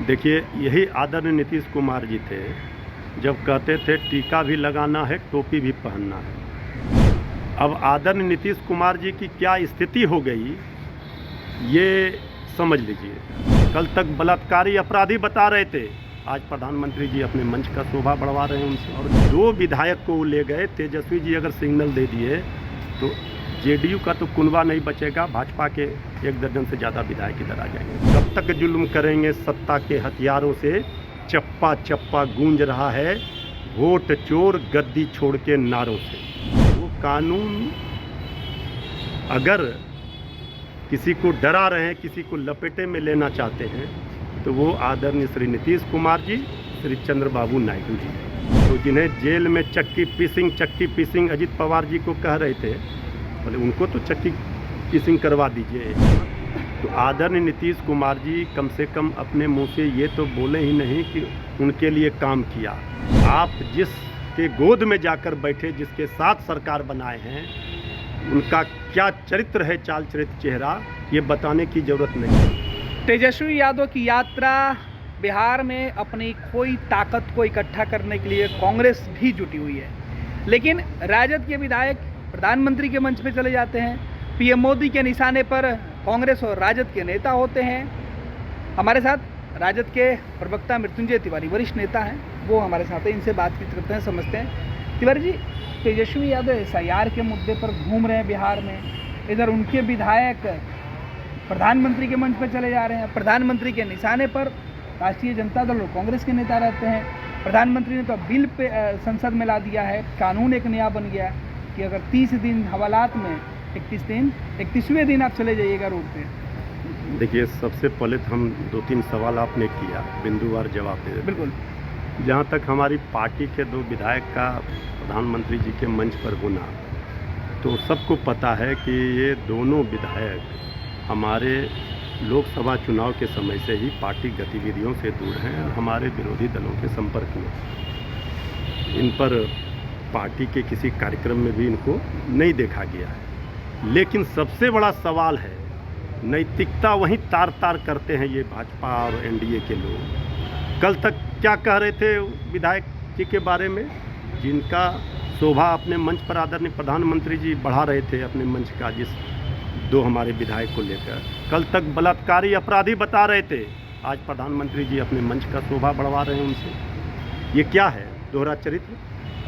देखिए, यही आदरणीय नीतीश कुमार जी थे जब कहते थे टीका भी लगाना है, टोपी भी पहनना है। अब आदरणीय नीतीश कुमार जी की क्या स्थिति हो गई ये समझ लीजिए। कल तक बलात्कारी अपराधी बता रहे थे, आज प्रधानमंत्री जी अपने मंच का शोभा बढ़वा रहे हैं उनसे। और 2 विधायक को ले गए, तेजस्वी जी अगर सिग्नल दे दिए तो जेडीयू का तो कुनबा नहीं बचेगा, भाजपा के 1 दर्जन से ज़्यादा विधायक इधर आ जाएंगे। कब तक जुल्म करेंगे सत्ता के हथियारों से, चप्पा चप्पा गूंज रहा है वोट चोर गद्दी छोड़ के नारों से। वो कानून अगर किसी को डरा रहे हैं, किसी को लपेटे में लेना चाहते हैं तो वो आदरणीय श्री नीतीश कुमार जी, श्री चंद्रबाबू नायडू जी, तो जिन्हें जेल में चक्की पीसिंग अजित पवार जी को कह रहे थे, बोले उनको तो चक्की पीसिंग करवा दीजिए। तो आदरणीय नीतीश कुमार जी कम से कम अपने मुंह से ये तो बोले ही नहीं कि उनके लिए काम किया। आप जिसके गोद में जाकर बैठे, जिसके साथ सरकार बनाए हैं, उनका क्या चरित्र है, चाल चरित्र, चेहरा, ये बताने की जरूरत नहीं। तेजस्वी यादव की यात्रा बिहार में अपनी खोई ताकत को इकट्ठा करने के लिए कांग्रेस भी जुटी हुई है, लेकिन राजद के विधायक प्रधानमंत्री के मंच पे चले जाते हैं। पीएम मोदी के निशाने पर कांग्रेस और राजद के नेता होते हैं। हमारे साथ राजद के प्रवक्ता मृत्युंजय तिवारी, वरिष्ठ नेता हैं, वो हमारे साथ हैं, इनसे बातचीत करते हैं, समझते हैं। तिवारी जी, तेजस्वी यादव एसआईआर के मुद्दे पर घूम रहे हैं बिहार में, इधर उनके विधायक प्रधानमंत्री के मंच पर चले जा रहे हैं। प्रधानमंत्री के निशाने पर राष्ट्रीय जनता दल और कांग्रेस के नेता रहते हैं। प्रधानमंत्री ने तो बिल पे संसद में ला दिया है, कानून एक नया बन गया कि अगर 30 दिन हवालात में 31वें दिन आप चले जाइएगा रोड पे। देखिए, सबसे पहले तो हम 2-3 सवाल आपने किया, बिंदुवार जवाब दे। बिल्कुल। जहाँ तक हमारी पार्टी के 2 विधायक का प्रधानमंत्री जी के मंच पर होना, तो सबको पता है कि ये दोनों विधायक हमारे लोकसभा चुनाव के समय से ही पार्टी गतिविधियों से दूर हैं और हमारे विरोधी दलों के संपर्क में। इन पर पार्टी के किसी कार्यक्रम में भी इनको नहीं देखा गया है। लेकिन सबसे बड़ा सवाल है, नैतिकता वहीं तार तार करते हैं ये भाजपा और एनडीए के लोग। कल तक क्या कह रहे थे विधायक जी के बारे में, जिनका शोभा अपने मंच पर आदरणीय प्रधानमंत्री जी बढ़ा रहे थे अपने मंच का, जिस 2 हमारे विधायक को लेकर। कल तक बलात्कारी अपराधी बता रहे थे, आज प्रधानमंत्री जी अपने मंच का शोभा बढ़वा रहे हैं उनसे। ये क्या है, दोहरा चरित्र।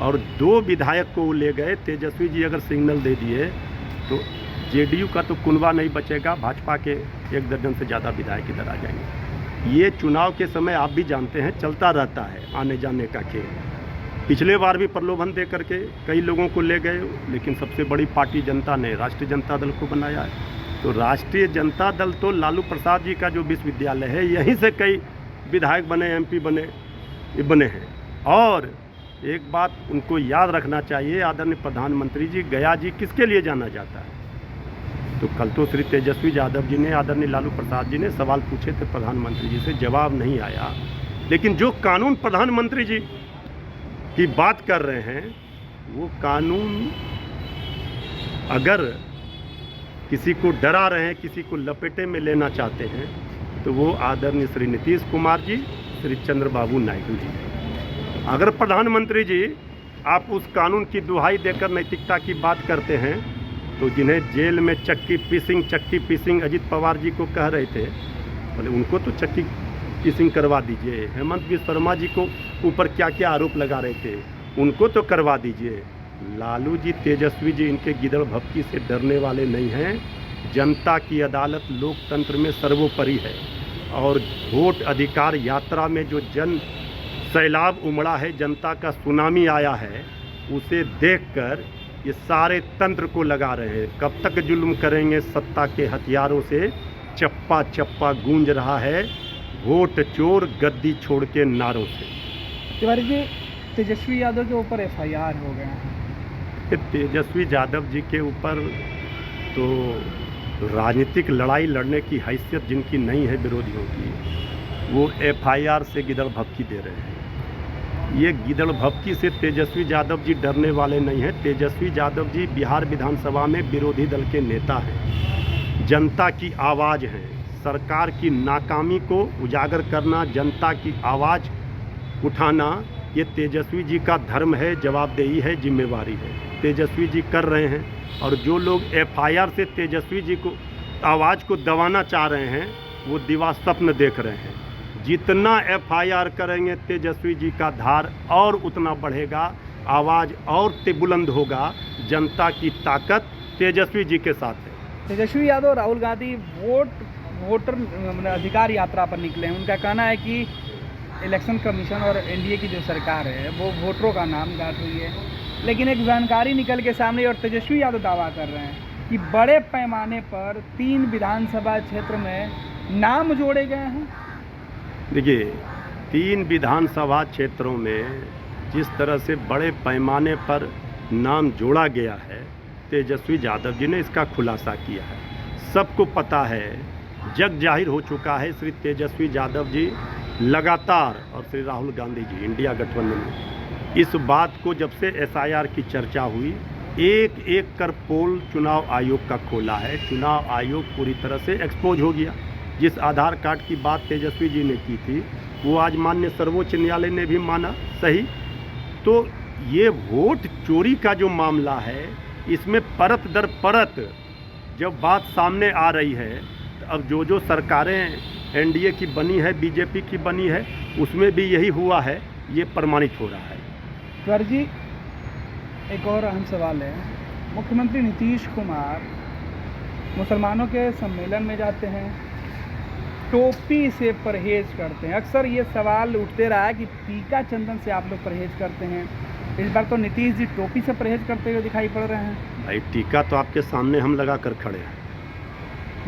और 2 विधायक को ले गए, तेजस्वी जी अगर सिग्नल दे दिए तो जेडीयू का तो कुनबा नहीं बचेगा, भाजपा के 1 दर्जन से ज़्यादा विधायक इधर आ जाएंगे। ये चुनाव के समय आप भी जानते हैं चलता रहता है आने जाने का खेल। पिछले बार भी प्रलोभन दे करके कई लोगों को ले गए, लेकिन सबसे बड़ी पार्टी जनता ने राष्ट्रीय जनता दल को बनाया है। तो राष्ट्रीय जनता दल तो लालू प्रसाद जी का जो विश्वविद्यालय है, यहीं से कई विधायक बने, एमपी बने हैं। और एक बात उनको याद रखना चाहिए, आदरणीय प्रधानमंत्री जी, गया जी किसके लिए जाना जाता है? तो कल तो श्री तेजस्वी यादव जी ने, आदरणीय लालू प्रसाद जी ने सवाल पूछे थे प्रधानमंत्री जी से, जवाब नहीं आया। लेकिन जो कानून प्रधानमंत्री जी की बात कर रहे हैं, वो कानून अगर किसी को डरा रहे हैं, किसी को लपेटे में लेना चाहते हैं तो वो आदरणीय श्री नीतीश कुमार जी, श्री चंद्रबाबू नायडू जी। अगर प्रधानमंत्री जी आप उस कानून की दुहाई देकर नैतिकता की बात करते हैं, तो जिन्हें जेल में चक्की पीसिंग अजित पवार जी को कह रहे थे, बोले उनको तो चक्की पीसिंग करवा दीजिए। हेमंत बिस्वा शर्मा जी को ऊपर क्या क्या आरोप लगा रहे थे, उनको तो करवा दीजिए। लालू जी, तेजस्वी जी इनके गिदड़ भपकी से डरने वाले नहीं हैं। जनता की अदालत लोकतंत्र में सर्वोपरि है, और वोट अधिकार यात्रा में जो जन सैलाब उमड़ा है, जनता का सुनामी आया है, उसे देखकर ये सारे तंत्र को लगा रहे हैं। कब तक जुल्म करेंगे सत्ता के हथियारों से, चप्पा चप्पा गूंज रहा है वोट चोर गद्दी छोड़ के नारों से। तिवारी जी, तेजस्वी यादव के ऊपर एफआईआर हो गया है। तेजस्वी यादव जी के ऊपर तो राजनीतिक लड़ाई लड़ने की हैसियत जिनकी नहीं है विरोधियों की, वो एफआईआर से गिदड़ भपकी दे रहे हैं। ये गिदड़ भपकी से तेजस्वी यादव जी डरने वाले नहीं हैं। तेजस्वी यादव जी बिहार विधानसभा में विरोधी दल के नेता हैं, जनता की आवाज़ हैं, सरकार की नाकामी को उजागर करना, जनता की आवाज़ उठाना, ये तेजस्वी जी का धर्म है, जवाबदेही है, जिम्मेवारी है। तेजस्वी जी कर रहे हैं, और जो लोग एफआईआर से तेजस्वी जी को आवाज़ को दबाना चाह रहे हैं, वो दिवा स्वप्न देख रहे हैं। जितना एफआईआर करेंगे तेजस्वी जी का धार और उतना बढ़ेगा, आवाज़ और बुलंद होगा। जनता की ताकत तेजस्वी जी के साथ है। तेजस्वी यादव, राहुल गांधी वोटर अधिकार यात्रा पर निकले हैं। उनका कहना है कि इलेक्शन कमीशन और एनडीए की जो सरकार है वो वोटरों का नाम काट रही है, लेकिन एक जानकारी निकल के सामने और तेजस्वी यादव दावा कर रहे हैं कि बड़े पैमाने पर 3 विधानसभा क्षेत्र में नाम जोड़े गए हैं। देखिए, 3 विधानसभा क्षेत्रों में जिस तरह से बड़े पैमाने पर नाम जोड़ा गया है, तेजस्वी यादव जी ने इसका खुलासा किया है। सबको पता है, जग जाहिर हो चुका है, श्री तेजस्वी यादव जी लगातार, और श्री राहुल गांधी जी इंडिया गठबंधन में इस बात को, जब से एसआईआर की चर्चा हुई, एक एक कर पोल चुनाव आयोग का खोला है। चुनाव आयोग पूरी तरह से एक्सपोज हो गया। जिस आधार कार्ड की बात तेजस्वी जी ने की थी, वो आज माननीय सर्वोच्च न्यायालय ने भी माना सही। तो ये वोट चोरी का जो मामला है, इसमें परत दर परत जब बात सामने आ रही है, तो अब जो सरकारें एनडीए की बनी है, बीजेपी की बनी है, उसमें भी यही हुआ है, ये प्रमाणित हो रहा है। सर जी, एक और अहम सवाल है। मुख्यमंत्री नीतीश कुमार मुसलमानों के सम्मेलन में जाते हैं, टोपी से परहेज करते हैं। अक्सर ये सवाल उठते रहा है कि टीका चंदन से आप लोग परहेज करते हैं। इस बार तो नीतीश जी टोपी से परहेज करते हुए दिखाई पड़ रहे हैं। भाई, टीका तो आपके सामने हम लगा कर खड़े हैं।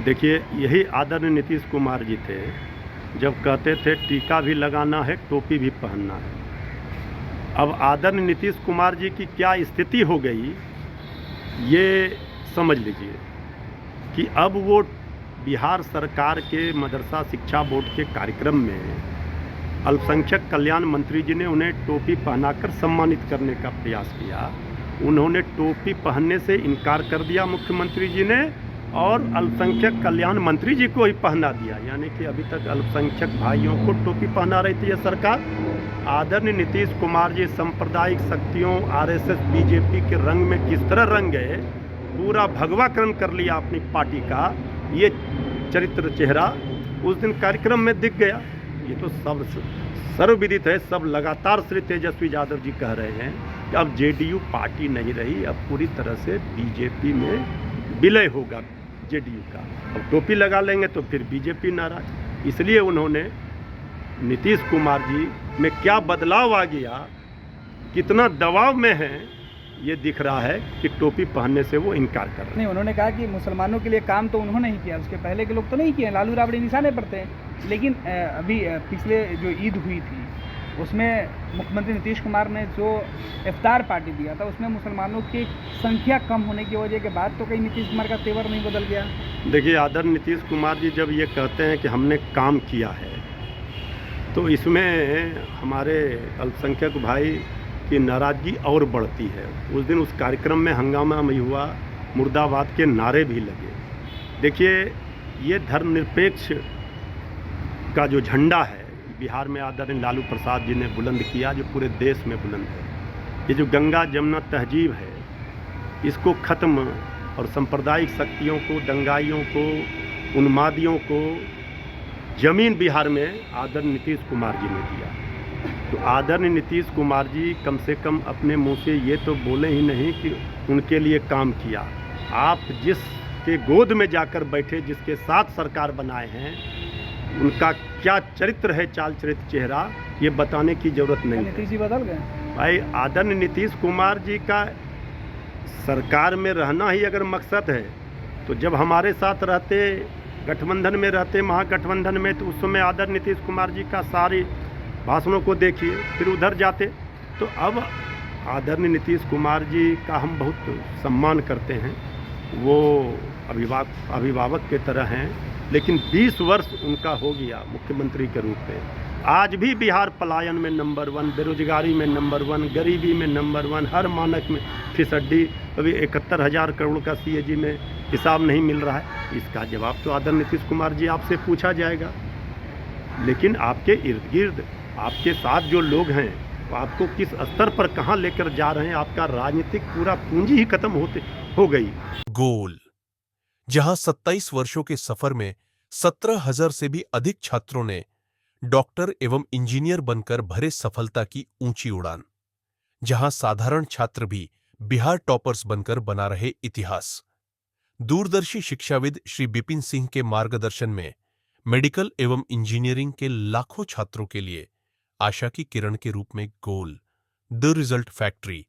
देखिए, यही आदरणीय नीतीश कुमार जी थे जब कहते थे टीका भी लगाना है, टोपी भी पहनना है। अब आदरणीय नीतीश कुमार जी की क्या स्थिति हो गई, ये समझ लीजिए कि अब वो बिहार सरकार के मदरसा शिक्षा बोर्ड के कार्यक्रम में अल्पसंख्यक कल्याण मंत्री जी ने उन्हें टोपी पहनाकर सम्मानित करने का प्रयास किया। उन्होंने टोपी पहनने से इनकार कर दिया मुख्यमंत्री जी ने, और अल्पसंख्यक कल्याण मंत्री जी को ही पहना दिया। यानी कि अभी तक अल्पसंख्यक भाइयों को टोपी पहना रही थी यह सरकार। आदरणीय नीतीश कुमार जी सांप्रदायिक शक्तियों, आरएसएस, बीजेपी के रंग में किस तरह रंग गए, पूरा भगवाकरण कर लिया अपनी पार्टी का, ये चरित्र चेहरा उस दिन कार्यक्रम में दिख गया। ये तो सब सर्वविदित है। सब लगातार श्री तेजस्वी यादव जी कह रहे हैं कि अब जेडीयू पार्टी नहीं रही, अब पूरी तरह से बीजेपी में विलय होगा जेडीयू का। अब टोपी लगा लेंगे तो फिर बीजेपी नाराज। इसलिए उन्होंने नीतीश कुमार जी में क्या बदलाव आ गया, कितना दबाव में है, ये दिख रहा है कि टोपी पहनने से वो इनकार कर रहे हैं। नहीं, उन्होंने कहा कि मुसलमानों के लिए काम तो उन्होंने ही किया, उसके पहले के लोग तो नहीं किए। लालू राबड़ी निशाने पर थे। लेकिन अभी पिछले जो ईद हुई थी, उसमें मुख्यमंत्री नीतीश कुमार ने जो इफ्तार पार्टी दिया था, उसमें मुसलमानों की संख्या कम होने की वजह के बाद तो कहीं नीतीश कुमार का तेवर नहीं बदल गया। देखिए, आदरणीय नीतीश कुमार जी जब ये कहते हैं कि हमने काम किया है, तो इसमें हमारे अल्पसंख्यक भाई की नाराज़गी और बढ़ती है। उस दिन उस कार्यक्रम में हंगामा भी हुआ, मुर्दाबाद के नारे भी लगे। देखिए, ये धर्मनिरपेक्ष का जो झंडा है बिहार में आदरणीय लालू प्रसाद जी ने बुलंद किया, जो पूरे देश में बुलंद है। ये जो गंगा जमुना तहजीब है, इसको ख़त्म, और सांप्रदायिक शक्तियों को, दंगाइयों को, उन्मादियों को जमीन बिहार में आदरणीय नीतीश कुमार जी ने दिया। तो आदरणीय नीतीश कुमार जी कम से कम अपने मुंह से ये तो बोले ही नहीं कि उनके लिए काम किया। आप जिसके गोद में जाकर बैठे, जिसके साथ सरकार बनाए हैं, उनका क्या चरित्र है, चाल चरित्र, चेहरा, ये बताने की जरूरत नहीं है। नीतीश जी बदल गए भाई। आदरणीय नीतीश कुमार जी का सरकार में रहना ही अगर मकसद है, तो जब हमारे साथ रहते, गठबंधन में रहते, महागठबंधन में, तो उस समय आदरणीय नीतीश कुमार जी का सारी भाषणों को देखिए, फिर उधर जाते। तो अब आदरणीय नीतीश कुमार जी का हम बहुत सम्मान करते हैं। वो अभिभावक के तरह हैं, लेकिन 20 वर्ष उनका हो गया मुख्यमंत्री के रूप में। आज भी बिहार पलायन में नंबर 1, बेरोजगारी में नंबर 1, गरीबी में नंबर 1, हर मानक में फीसदी, अभी 71,000 करोड़ का CAG में हिसाब नहीं मिल रहा है, इसका जवाब तो आदरणीय नीतीश कुमार जी आपसे पूछा जाएगा। लेकिन आपके इर्द गिर्द आपके साथ जो लोग हैं वो आपको किस स्तर पर कहाँ लेकर जा रहे हैं, आपका राजनीतिक पूरा पूंजी ही खत्म हो गई। गोल, जहां 27 वर्षों के सफर में 17,000 से भी अधिक छात्रों ने डॉक्टर एवं इंजीनियर बनकर भरे सफलता की ऊंची उड़ान, जहां साधारण छात्र भी बिहार टॉपर्स बनकर बना रहे इतिहास। दूरदर्शी शिक्षाविद श्री बिपिन सिंह के मार्गदर्शन में मेडिकल एवं इंजीनियरिंग के लाखों छात्रों के लिए आशा की किरण के रूप में गोल, द रिजल्ट फैक्ट्री